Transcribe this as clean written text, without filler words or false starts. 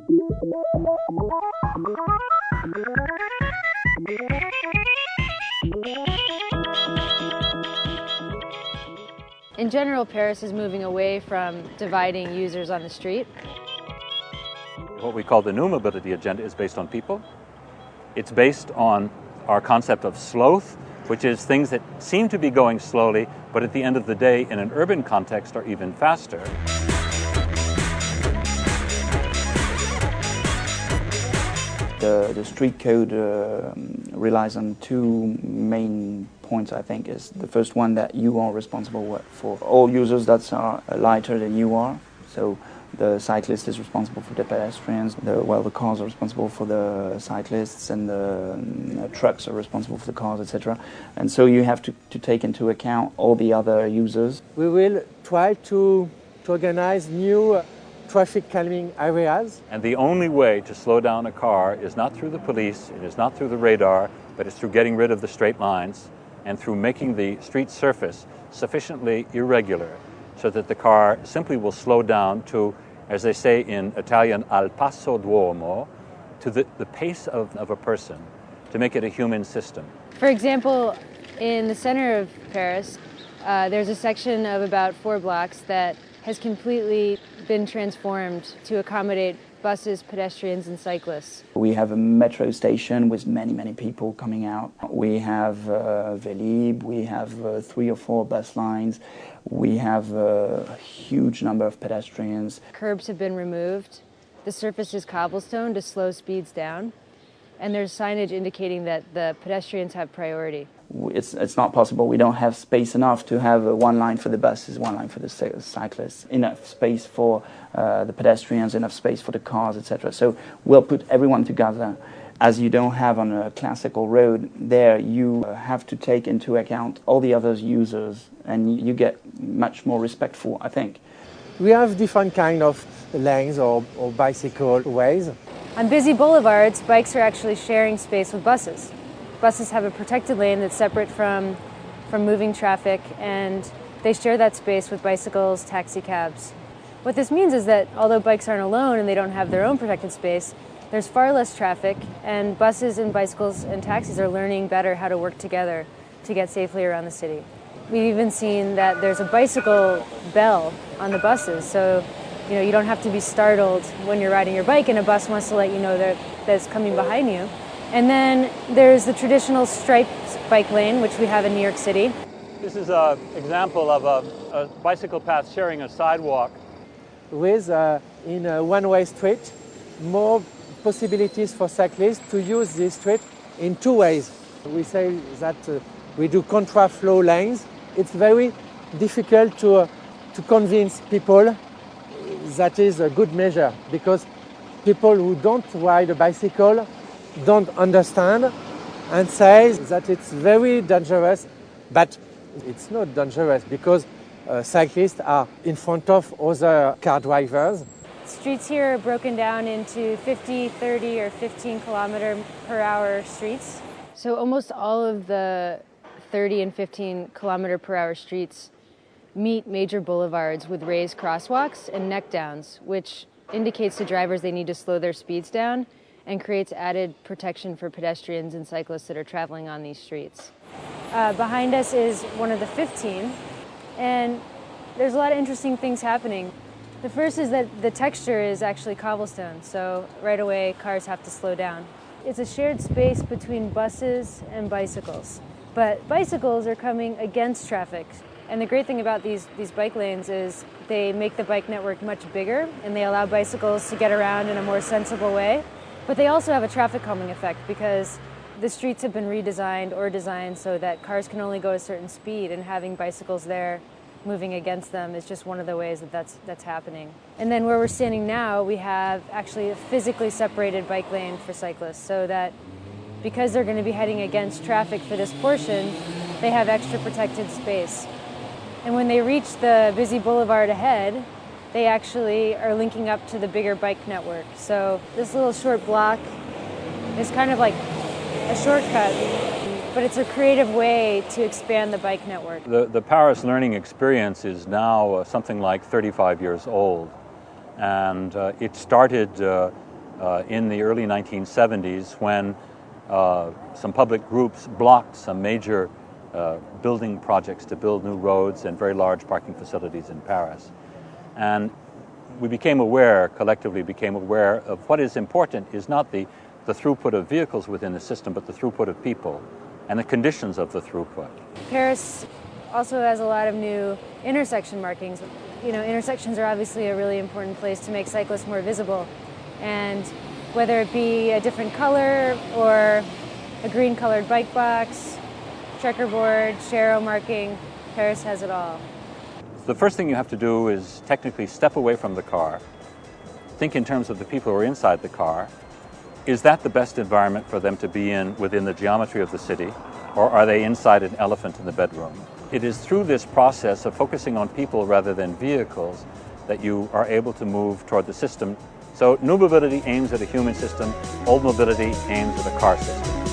In general, Paris is moving away from dividing users on the street. What we call the new mobility agenda is based on people. It's based on our concept of sloth, which is things that seem to be going slowly, but at the end of the day, in an urban context, are even faster. The street code relies on two main points, I think. Is the first one that you are responsible for all users that are lighter than you are. So the cyclist is responsible for the pedestrians, the cars are responsible for the cyclists, and the trucks are responsible for the cars, etc. And so you have to take into account all the other users. We will try to organize new traffic calming areas. And the only way to slow down a car is not through the police, it is not through the radar, but it's through getting rid of the straight lines and through making the street surface sufficiently irregular so that the car simply will slow down to, as they say in Italian, al passo d'uomo, to the pace of a person, to make it a human system. For example, in the center of Paris, there's a section of about 4 blocks that has completely been transformed to accommodate buses, pedestrians, and cyclists. We have a metro station with many people coming out. We have Vélib, we have 3 or 4 bus lines. We have a huge number of pedestrians. Curbs have been removed. The surface is cobblestone to slow speeds down. And there's signage indicating that the pedestrians have priority. It's not possible. We don't have space enough to have one line for the buses, one line for the cyclists, enough space for the pedestrians, enough space for the cars, etc. So we'll put everyone together. As you don't have on a classical road, there you have to take into account all the other users, and you get much more respectful, I think. We have different kind of lanes or bicycle ways. On busy boulevards, bikes are actually sharing space with buses. Buses have a protected lane that's separate from moving traffic, and they share that space with bicycles, taxi cabs. What this means is that although bikes aren't alone and they don't have their own protected space, there's far less traffic, and buses and bicycles and taxis are learning better how to work together to get safely around the city. We've even seen that there's a bicycle bell on the buses, so you don't have to be startled when you're riding your bike and a bus wants to let you know that it's coming behind you. And then there's the traditional striped bike lane, which we have in New York City. This is an example of a bicycle path sharing a sidewalk. With, in a one-way street, more possibilities for cyclists to use this street in 2 ways. We say that we do contra-flow lanes. It's very difficult to convince people that is a good measure, because people who don't ride a bicycle don't understand and say that it's very dangerous, but it's not dangerous because cyclists are in front of other car drivers. Streets here are broken down into 50, 30, or 15 kilometer per hour streets. So almost all of the 30 and 15 kilometer per hour streets meet major boulevards with raised crosswalks and neck downs, which indicates to drivers they need to slow their speeds down and creates added protection for pedestrians and cyclists that are traveling on these streets. Behind us is one of the 15, and there's a lot of interesting things happening. The first is that the texture is actually cobblestone, so right away cars have to slow down. It's a shared space between buses and bicycles, but bicycles are coming against traffic. And the great thing about these bike lanes is they make the bike network much bigger, and they allow bicycles to get around in a more sensible way. But they also have a traffic calming effect because the streets have been redesigned or designed so that cars can only go a certain speed, and having bicycles there moving against them is just one of the ways that's happening. And then where we're standing now, we have actually a physically separated bike lane for cyclists, so that because they're going to be heading against traffic for this portion, they have extra protected space. And when they reach the busy boulevard ahead, they actually are linking up to the bigger bike network. So this little short block is kind of like a shortcut, but it's a creative way to expand the bike network. The Paris learning experience is now something like 35 years old, and it started in the early 1970s when some public groups blocked some major building projects to build new roads and very large parking facilities in Paris. And we became aware, collectively became aware of what is important is not the throughput of vehicles within the system, but the throughput of people and the conditions of the throughput. Paris also has a lot of new intersection markings. You know, intersections are obviously a really important place to make cyclists more visible. And whether it be a different color or a green colored bike box, checkerboard, Sharrow marking, Paris has it all. The first thing you have to do is technically step away from the car. Think in terms of the people who are inside the car. Is that the best environment for them to be in within the geometry of the city, or are they inside an elephant in the bedroom? It is through this process of focusing on people rather than vehicles that you are able to move toward the system. So new mobility aims at a human system, old mobility aims at a car system.